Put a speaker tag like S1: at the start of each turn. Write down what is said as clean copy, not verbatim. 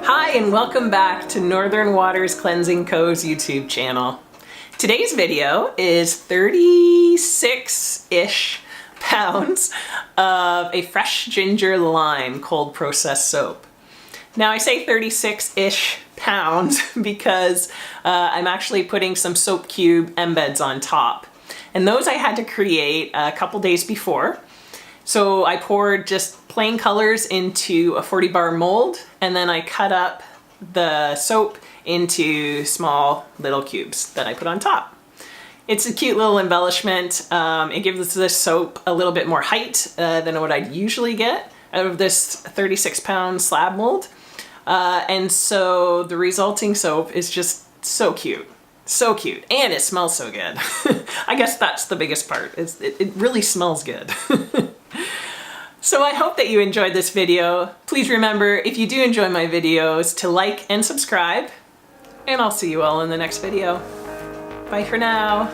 S1: Hi and welcome back to Northern Waters Cleansing Co.'s YouTube channel. Today's video is 36-ish pounds of a fresh ginger lime cold process soap. Now I say 36-ish pounds because I'm actually putting some soap cube embeds on top. And those I had to create a couple days before. So I poured just plain colors into a 40 bar mold, and then I cut up the soap into small little cubes that I put on top. It's a cute little embellishment. It gives this soap a little bit more height than what I'd usually get out of this 36 pound slab mold. And so the resulting soap is just so cute. So cute, and it smells so good. I guess that's the biggest part, is it really smells good. So I hope that you enjoyed this video. Please remember, if you do enjoy my videos, to like and subscribe, and I'll see you all in the next video. Bye for now.